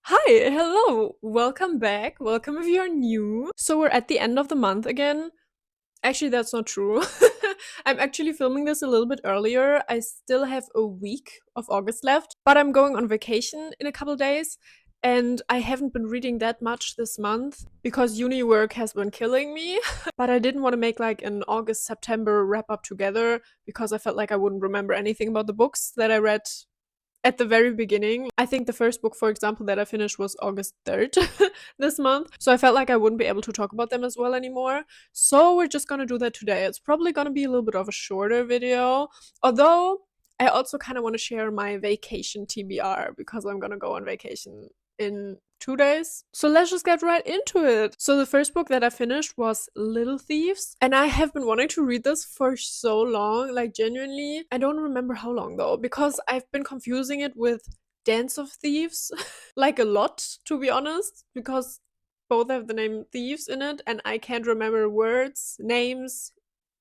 Hi, hello, welcome back. Welcome if you're new. So we're at the end of the month again. Actually, that's not true. I'm actually filming this a little bit earlier. I still have a week of August left, but I'm going on vacation in a couple days. And I haven't been reading that much this month because uni work has been killing me. But I didn't want to make like an August September wrap up together because I felt like I wouldn't remember anything about the books that I read at the very beginning. I think the first book, for example, that I finished was August 3rd this month. So I felt like I wouldn't be able to talk about them as well anymore. So we're just gonna do that today. It's probably gonna be a little bit of a shorter video. Although I also kind of want to share my vacation TBR because I'm gonna go on vacation in 2 days. So let's just get right into it. So the first book that I finished was Little Thieves, and I have been wanting to read this for so long, like genuinely. I don't remember how long though, because I've been confusing it with Dance of Thieves, like a lot, to be honest, because both have the name Thieves in it, and I can't remember words, names,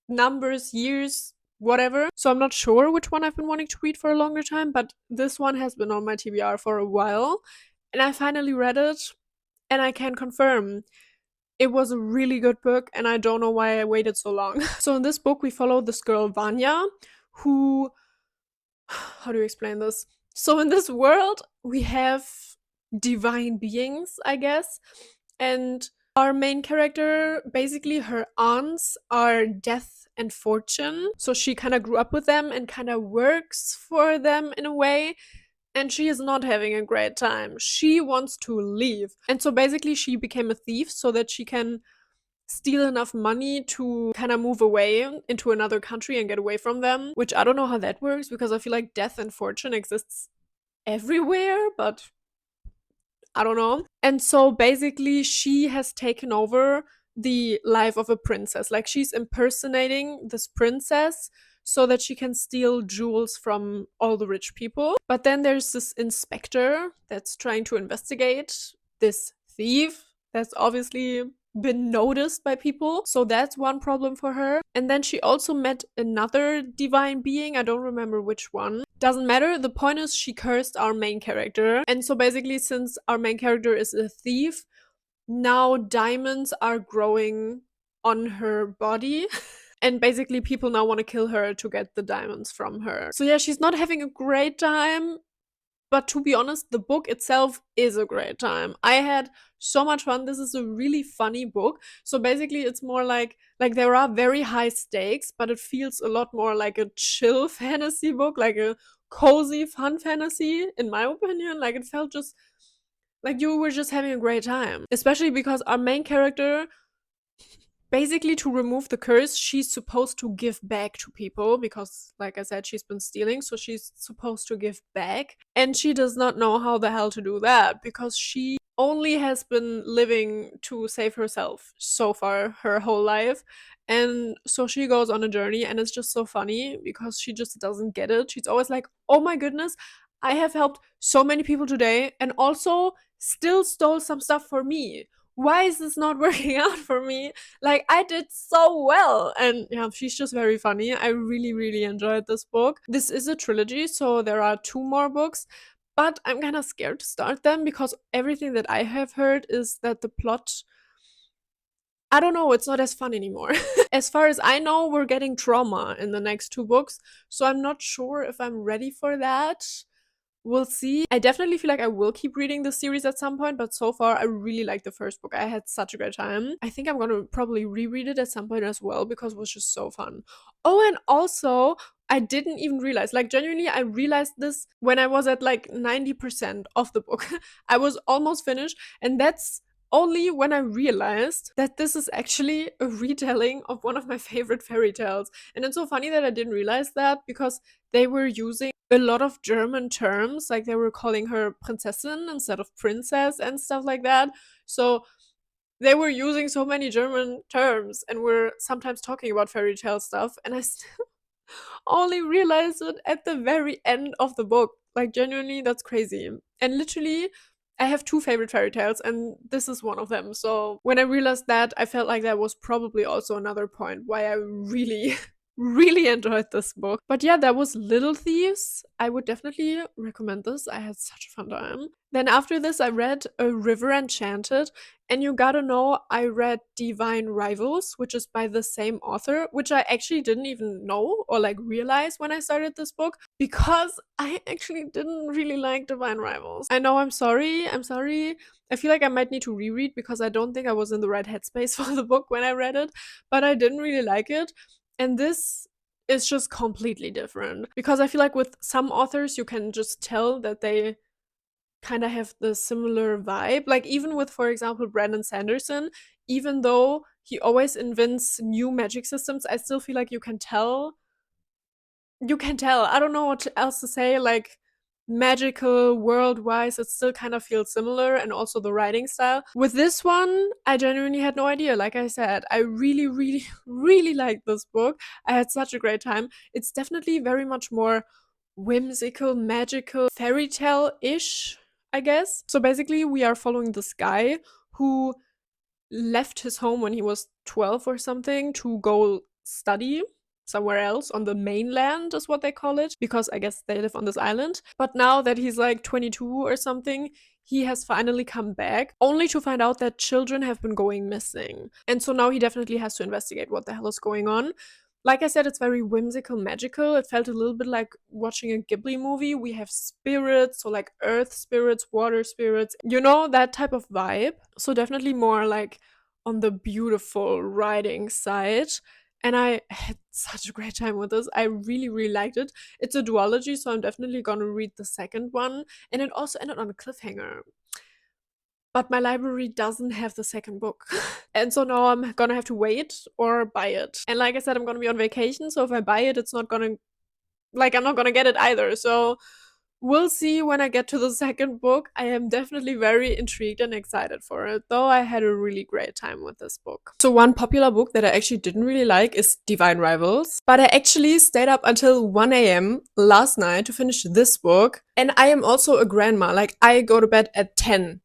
numbers, years, whatever. So I'm not sure which one I've been wanting to read for a longer time, but this one has been on my TBR for a while. And I finally read it, and I can confirm it was a really good book, and I don't know why I waited so long. So in this book, we follow this girl, Vanya, who. How do you explain this? So in this world, we have divine beings, I guess, and our main character, basically, her aunts are Death and Fortune. So she kind of grew up with them and kind of works for them in a way. And she is not having a great time. She wants to leave. And so basically, she became a thief so that she can steal enough money to kind of move away into another country and get away from them, which I don't know how that works because I feel like Death and Fortune exists everywhere, but I don't know. And so basically, she has taken over the life of a princess. Like, she's impersonating this princess so that she can steal jewels from all the rich people. But then there's this inspector that's trying to investigate this thief that's obviously been noticed by people. So that's one problem for her. And then she also met another divine being. I don't remember which one. Doesn't matter. The point is, she cursed our main character. And so basically, since our main character is a thief, now diamonds are growing on her body. And basically, people now want to kill her to get the diamonds from her. So yeah, she's not having a great time. But to be honest, the book itself is a great time. I had so much fun. This is a really funny book. So basically, it's more like there are very high stakes, but it feels a lot more like a chill fantasy book, like a cozy fun fantasy in my opinion. Like, it felt just like you were just having a great time, especially because our main character, basically, to remove the curse, she's supposed to give back to people because, like I said, she's been stealing, so she's supposed to give back. And she does not know how the hell to do that because she only has been living to save herself so far her whole life. And so she goes on a journey, and it's just so funny because she just doesn't get it. She's always like, oh my goodness, I have helped so many people today and also still stole some stuff for me. Why is this not working out for me? Like, I did so well. And yeah, she's just very funny. I really, really enjoyed this book. This is a trilogy, so there are two more books. But I'm kind of scared to start them because everything that I have heard is that the plot, I don't know, it's not as fun anymore. As far as I know, we're getting trauma in the next two books. So I'm not sure if I'm ready for that. We'll see. I definitely feel like I will keep reading the series at some point, but so far I really like the first book. I had such a great time. I think I'm gonna probably reread it at some point as well because it was just so fun. Oh, and also, I didn't even realize, like, genuinely, I realized this when I was at like 90% of the book. I was almost finished, and that's only when I realized that this is actually a retelling of one of my favorite fairy tales. And it's so funny that I didn't realize that because they were using a lot of German terms, like they were calling her Prinzessin instead of princess and stuff like that. So they were using so many German terms and were sometimes talking about fairy tale stuff, and I only realized it at the very end of the book. Like, genuinely, that's crazy. And literally, I have two favorite fairy tales, and this is one of them. So when I realized that, I felt like that was probably also another point why I really really enjoyed this book. But yeah, that was Little Thieves. I would definitely recommend this. I had such a fun time. Then after this, I read A River Enchanted. And you gotta know, I read Divine Rivals, which is by the same author, which I actually didn't even know or like realize when I started this book because I actually didn't really like Divine Rivals. I know, I'm sorry. I'm sorry. I feel like I might need to reread because I don't think I was in the right headspace for the book when I read it, but I didn't really like it. And this is just completely different because I feel like with some authors, you can just tell that they kind of have the similar vibe. Like, even with, for example, Brandon Sanderson, even though he always invents new magic systems, I still feel like you can tell. You can tell. I don't know what else to say. Like, magical world wise, it still kind of feels similar, and also the writing style. With this one, I genuinely had no idea. Like I said, I really, really, really liked this book. I had such a great time. It's definitely very much more whimsical, magical, fairy tale ish, I guess. So basically, we are following this guy who left his home when he was 12 or something to go study somewhere else on the mainland, is what they call it, because I guess they live on this island. But now that he's like 22 or something, he has finally come back, only to find out that children have been going missing. And so now he definitely has to investigate what the hell is going on. Like I said, it's very whimsical, magical. It felt a little bit like watching a Ghibli movie. We have spirits, so like earth spirits, water spirits, you know, that type of vibe. So definitely more like on the beautiful writing side. And I had such a great time with this. I really, really liked it. It's a duology, so I'm definitely gonna read the second one. And it also ended on a cliffhanger. But my library doesn't have the second book. And so now I'm gonna have to wait or buy it. And like I said, I'm gonna be on vacation, so if I buy it, it's not gonna, like, I'm not gonna get it either. So we'll see when I get to the second book. I am definitely very intrigued and excited for it, though I had a really great time with this book. So one popular book that I actually didn't really like is Divine Rivals, but I actually stayed up until 1 a.m. last night to finish this book. And I am also a grandma, like I go to bed at 10.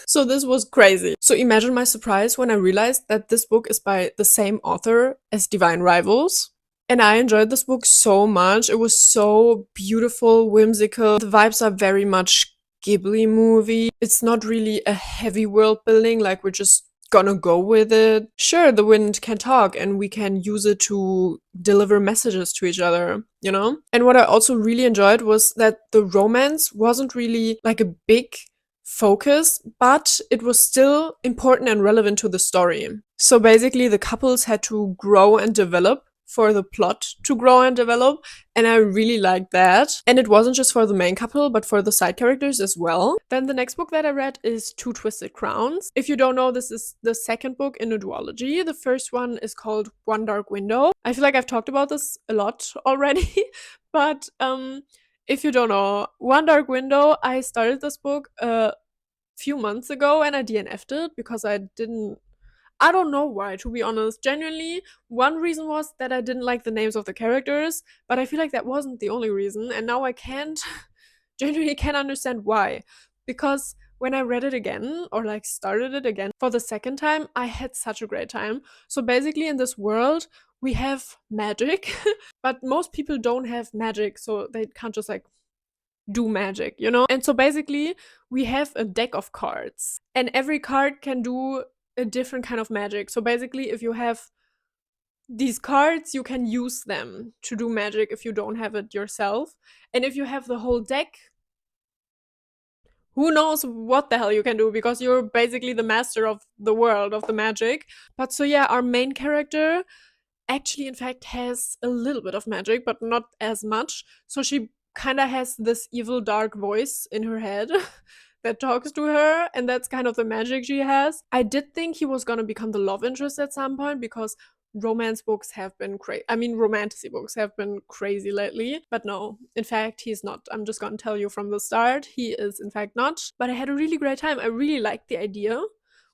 So this was crazy. So imagine my surprise when I realized that this book is by the same author as Divine Rivals. And I enjoyed this book so much. It was so beautiful, whimsical. The vibes are very much Ghibli movie. It's not really a heavy world building, like we're just gonna go with it. Sure, the wind can talk and we can use it to deliver messages to each other, you know? And what I also really enjoyed was that the romance wasn't really like a big focus, but it was still important and relevant to the story. So basically, the couples had to grow and develop for the plot to grow and develop, and I really liked that. And it wasn't just for the main couple, but for the side characters as well. Then the next book that I read is Two Twisted Crowns. If you don't know, this is the second book in a duology. The first one is called One Dark Window. I feel like I've talked about this a lot already, but if you don't know, One Dark Window, I started this book a few months ago and I DNF'd it because I don't know why, to be honest. Genuinely, one reason was that I didn't like the names of the characters, but I feel like that wasn't the only reason, and now I genuinely can't understand why. Because when I read it again, or like started it again for the second time, I had such a great time. So basically, in this world, we have magic, but most people don't have magic, so they can't just like do magic, you know? And so basically, we have a deck of cards, and every card can do a different kind of magic. So basically, if you have these cards, you can use them to do magic if you don't have it yourself. And if you have the whole deck, who knows what the hell you can do because you're basically the master of the world of the magic. But so yeah, our main character actually, in fact, has a little bit of magic, but not as much. So she kind of has this evil, dark voice in her head that talks to her, and that's kind of the magic she has. I did think he was gonna become the love interest at some point because romance books have been crazy. I mean, romantasy books have been crazy lately, but no, in fact, he's not. I'm just gonna tell you from the start, he is in fact not. But I had a really great time. I really liked the idea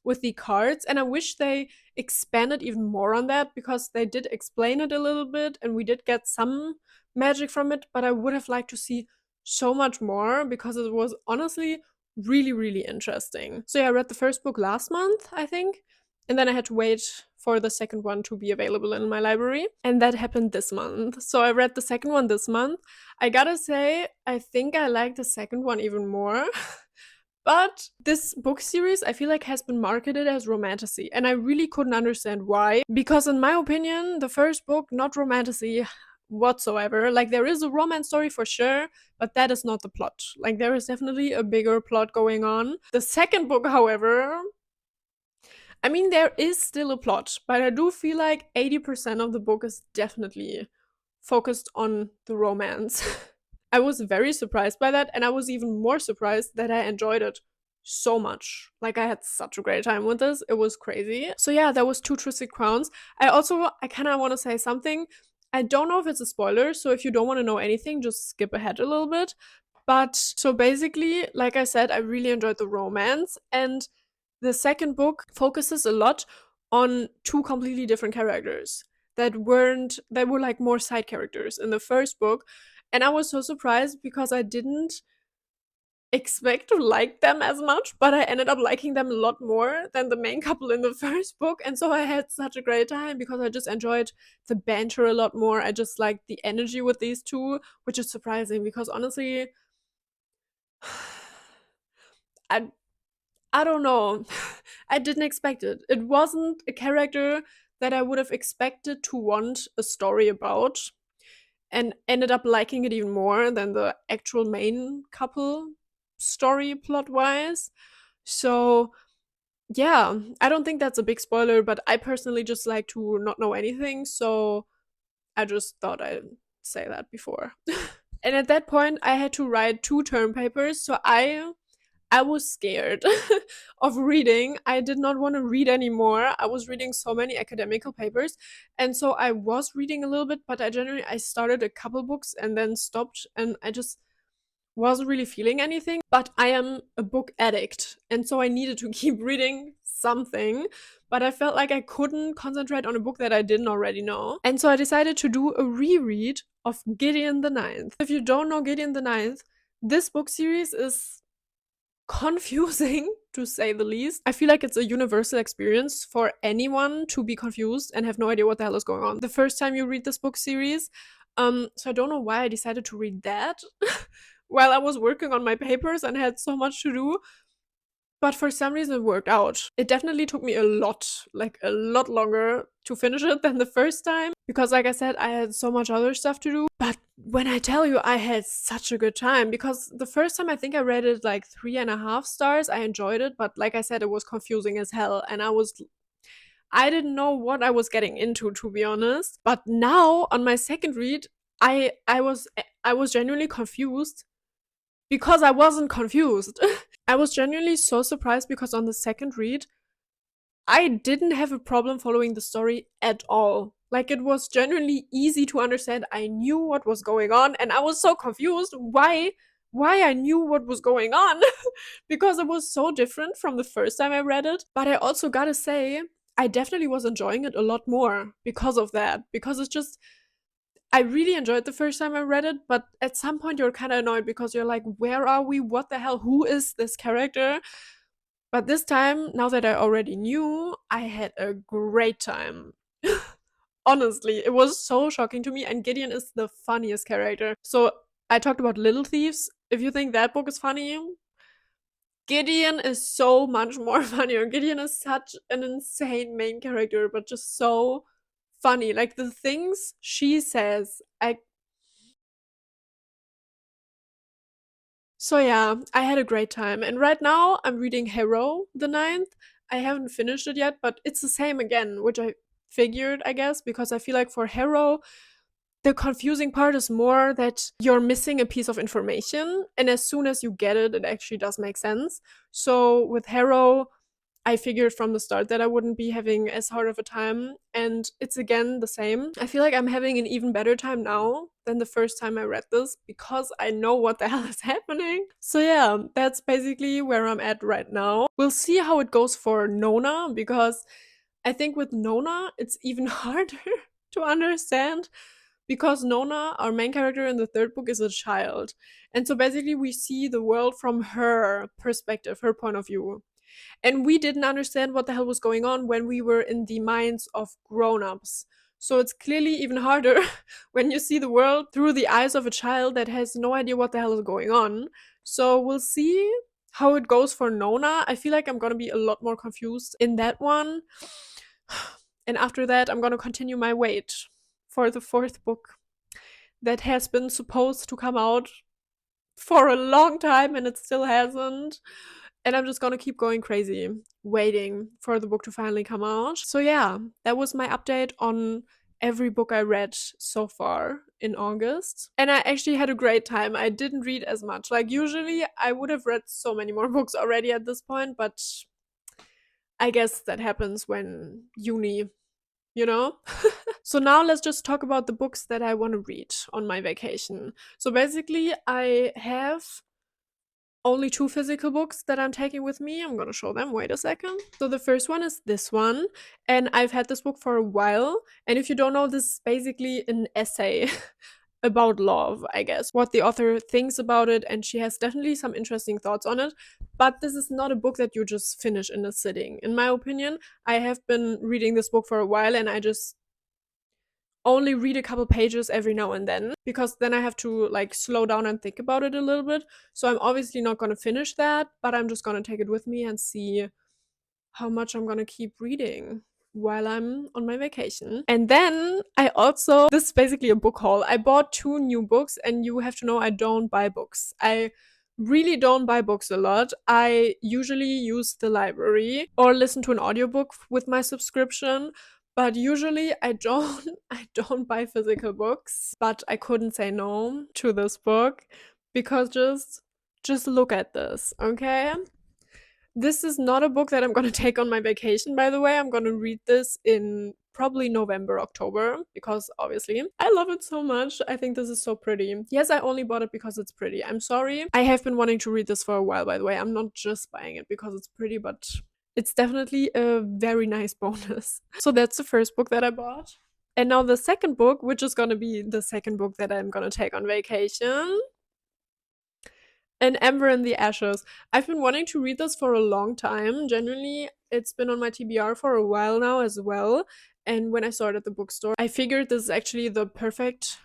with the cards, and I wish they expanded even more on that because they did explain it a little bit and we did get some magic from it, but I would have liked to see so much more because it was honestly really, really interesting. So yeah, I read the first book last month, I think, and then I had to wait for the second one to be available in my library. And that happened this month. So I read the second one this month. I gotta say, I think I like the second one even more. But this book series, I feel like, has been marketed as romantasy, and I really couldn't understand why. Because in my opinion, the first book, not romantasy whatsoever. Like, there is a romance story for sure, but that is not the plot. Like, there is definitely a bigger plot going on. The second book, however, I mean, there is still a plot, but I do feel like 80% of the book is definitely focused on the romance. I was very surprised by that, and I was even more surprised that I enjoyed it so much. Like, I had such a great time with this. It was crazy. So yeah, that was Two Twisted Crowns. I kind of want to say something. I don't know if it's a spoiler, so if you don't want to know anything, just skip ahead a little bit. But so basically, like I said, I really enjoyed the romance, and the second book focuses a lot on two completely different characters that were like more side characters in the first book. And I was so surprised because I didn't expect to like them as much, but I ended up liking them a lot more than the main couple in the first book. And so I had such a great time because I just enjoyed the banter a lot more. I just liked the energy with these two, which is surprising because honestly, I I don't know. I didn't expect it. It wasn't a character that I would have expected to want a story about, and ended up liking it even more than the actual main couple story plot wise. So, yeah, I don't think that's a big spoiler, but I personally just like to not know anything, so I just thought I'd say that before. And at that point, I had to write 2 term papers, so I was scared of reading. I did not want to read anymore. I was reading so many academical papers. And so I was reading a little bit, but I started a couple books and then stopped, and I just wasn't really feeling anything. But I am a book addict, and so I needed to keep reading something. But I felt like I couldn't concentrate on a book that I didn't already know. And so I decided to do a reread of Gideon the Ninth. If you don't know Gideon the Ninth, this book series is confusing to say the least. I feel like it's a universal experience for anyone to be confused and have no idea what the hell is going on the first time you read this book series. So I don't know why I decided to read that while I was working on my papers and had so much to do. But for some reason it worked out. It definitely took me a lot longer to finish it than the first time. Because like I said, I had so much other stuff to do. But when I tell you I had such a good time, because the first time I think I read it like 3.5 stars, I enjoyed it. But like I said, it was confusing as hell. And I didn't know what I was getting into, to be honest. But now on my second read, I was genuinely confused because I wasn't confused. I was genuinely so surprised because on the second read, I didn't have a problem following the story at all. Like, it was genuinely easy to understand. I knew what was going on, and I was so confused why I knew what was going on because it was so different from the first time I read it. But I also gotta say, I definitely was enjoying it a lot more because of that. Because it's just, I really enjoyed the first time I read it, but at some point you're kind of annoyed because you're like, where are we? What the hell? Who is this character? But this time, now that I already knew, I had a great time. Honestly, it was so shocking to me, and Gideon is the funniest character. So, I talked about Little Thieves. If you think that book is funny, Gideon is so much more funnier. Gideon is such an insane main character, but just so funny. Like, the things she says, So yeah, I had a great time. And right now I'm reading Harrow the Ninth. I haven't finished it yet, but it's the same again, which I figured, I guess, because I feel like for Harrow, the confusing part is more that you're missing a piece of information, and as soon as you get it, it actually does make sense. So with Harrow, I figured from the start that I wouldn't be having as hard of a time, and it's again the same. I feel like I'm having an even better time now than the first time I read this because I know what the hell is happening. So yeah, that's basically where I'm at right now. We'll see how it goes for Nona, because I think with Nona it's even harder to understand, because Nona, our main character in the third book, is a child. And so basically we see the world from her perspective, her point of view. And we didn't understand what the hell was going on when we were in the minds of grown-ups. So it's clearly even harder when you see the world through the eyes of a child that has no idea what the hell is going on. So we'll see how it goes for Nona. I feel like I'm gonna be a lot more confused in that one. And after that, I'm gonna continue my wait for the fourth book that has been supposed to come out for a long time and it still hasn't. And I'm just gonna keep going crazy, waiting for the book to finally come out. So yeah, that was my update on every book I read so far in August. And I actually had a great time. I didn't read as much. Like, usually I would have read so many more books already at this point, but I guess that happens when uni, you know? So now let's just talk about the books that I want to read on my vacation. So basically, I have only 2 physical books that I'm taking with me. I'm gonna show them. Wait a second. So the first one is this one, and I've had this book for a while. And if you don't know, this is basically an essay about love, I guess, what the author thinks about it, and she has definitely some interesting thoughts on it. But this is not a book that you just finish in a sitting. In my opinion, I have been reading this book for a while, and I just only read a couple pages every now and then, because then I have to like slow down and think about it a little bit. So I'm obviously not going to finish that, but I'm just going to take it with me and see how much I'm going to keep reading while I'm on my vacation. And then I also, this is basically a book haul. I bought 2 new books, and you have to know I don't buy books. I really don't buy books a lot. I usually use the library or listen to an audiobook with my subscription. But usually I don't buy physical books. But I couldn't say no to this book, because just look at this, okay? This is not a book that I'm gonna take on my vacation, by the way. I'm gonna read this in probably November, October, because obviously I love it so much. I think this is so pretty. Yes, I only bought it because it's pretty. I'm sorry. I have been wanting to read this for a while, by the way. I'm not just buying it because it's pretty, but it's definitely a very nice bonus. So that's the first book that I bought. And now the second book, which is gonna be the second book that I'm gonna take on vacation. And Ember in the Ashes. I've been wanting to read this for a long time. Genuinely, it's been on my TBR for a while now as well. And when I saw it at the bookstore, I figured this is actually the perfect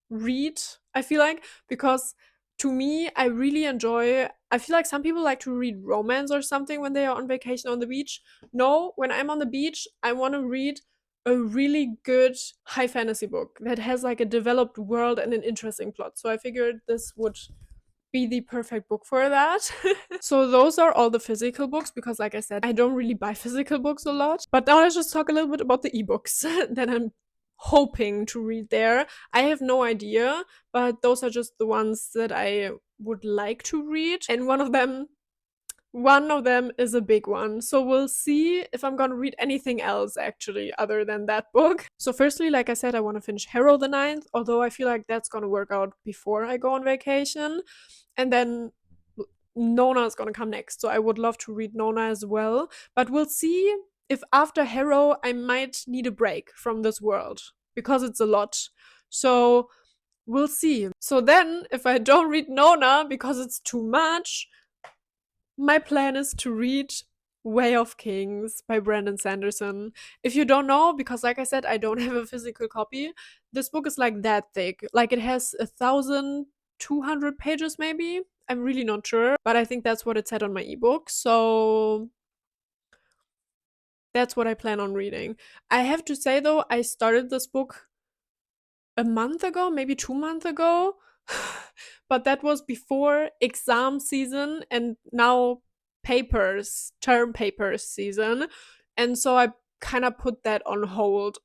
read, I feel like, because to me, I really enjoy. I feel like some people like to read romance or something when they are on vacation on the beach. No, when I'm on the beach, I want to read a really good high fantasy book that has like a developed world and an interesting plot. So I figured this would be the perfect book for that. So those are all the physical books, because like I said, I don't really buy physical books a lot. But now let's just talk a little bit about the ebooks that I'm hoping to read there. I have no idea, but those are just the ones that I would like to read. And one of them is a big one. So we'll see if I'm gonna read anything else actually other than that book. So firstly, like I said, I want to finish Harrow the Ninth, although I feel like that's gonna work out before I go on vacation. And then Nona is gonna come next. So I would love to read Nona as well. But we'll see if after Harrow I might need a break from this world, because it's a lot. So we'll see. So then if I don't read Nona because it's too much, my plan is to read Way of Kings by Brandon Sanderson. If you don't know, because like I said, I don't have a physical copy, this book is like that thick. Like, it has 1,200 pages maybe. I'm really not sure, but I think that's what it said on my ebook. So that's what I plan on reading. I have to say though, I started this book a month ago, maybe 2 months ago. But that was before exam season and now term papers season. And so I kind of put that on hold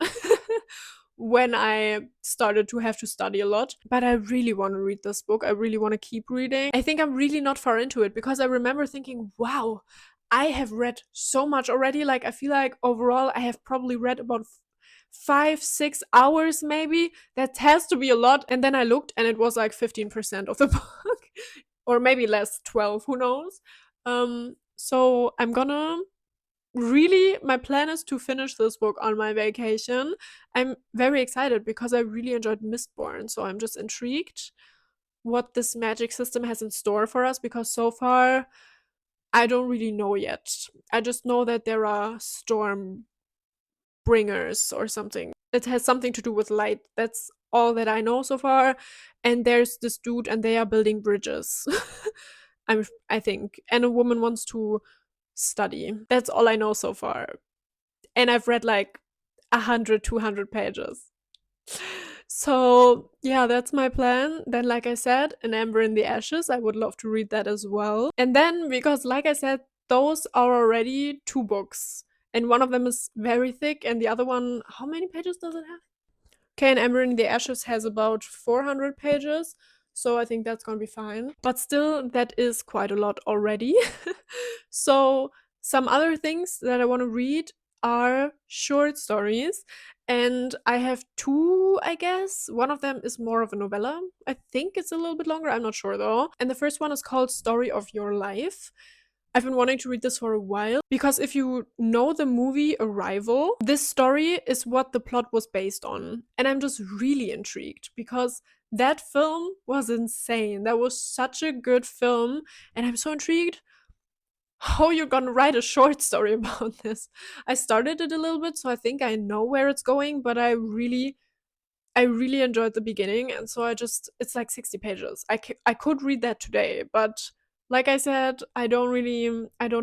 when I started to have to study a lot. But I really want to read this book. I really want to keep reading. I think I'm really not far into it, because I remember thinking, wow, I have read so much already. Like, I feel like overall I have probably read about 5-6 hours maybe. That has to be a lot. And then I looked and it was like 15% of the book, or maybe less, 12, who knows. So I'm gonna really, my plan is to finish this book on my vacation. I'm very excited because I really enjoyed Mistborn, so I'm just intrigued what this magic system has in store for us, because so far I don't really know yet. I just know that there are storm bringers or something. It has something to do with light. That's all that I know so far. And there's this dude, and they are building bridges. I think, and a woman wants to study. That's all I know so far. And I've read like 100, 200 pages. So yeah, that's my plan. Then, like I said, An Ember in the Ashes. I would love to read that as well. And then, because like I said, those are already 2 books. And one of them is very thick, and the other one, how many pages does it have? Okay, and Ember in the Ashes has about 400 pages, so I think that's gonna be fine. But still, that is quite a lot already. So, some other things that I want to read are short stories, and I have 2, I guess. One of them is more of a novella. I think it's a little bit longer, I'm not sure though. And the first one is called Story of Your Life. I've been wanting to read this for a while because if you know the movie Arrival, this story is what the plot was based on. And I'm just really intrigued because that film was insane. That was such a good film. And I'm so intrigued how you're gonna write a short story about this. I started it a little bit, so I think I know where it's going, but I really enjoyed the beginning, and so it's like 60 pages. I could read that today, but like I said, I don't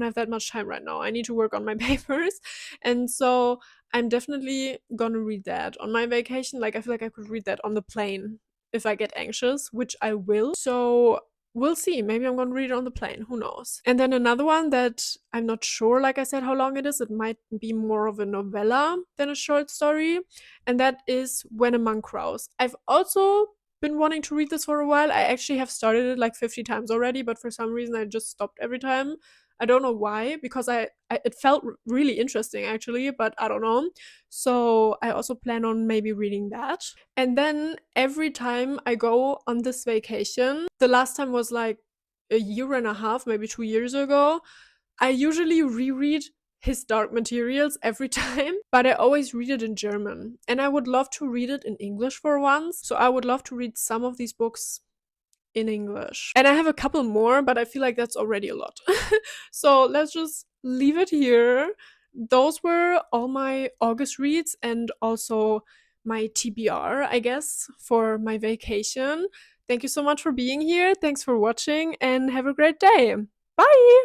have that much time right now. I need to work on my papers, and so I'm definitely gonna read that on my vacation. Like, I feel like I could read that on the plane if I get anxious, which I will. So we'll see. Maybe I'm gonna read it on the plane. Who knows? And then another one that I'm not sure, like I said, how long it is. It might be more of a novella than a short story, and that is When a Monk Crows. I've also been wanting to read this for a while. I actually have started it like 50 times already, but for some reason I just stopped every time. I don't know why, because it felt really interesting actually, but I don't know. So I also plan on maybe reading that. And then every time I go on this vacation, the last time was like a year and a half, maybe 2 years ago, I usually reread His Dark Materials every time, but I always read it in German. And I would love to read it in English for once. So I would love to read some of these books in English. And I have a couple more, but I feel like that's already a lot. So let's just leave it here. Those were all my August reads and also my TBR, I guess, for my vacation. Thank you so much for being here. Thanks for watching and have a great day. Bye!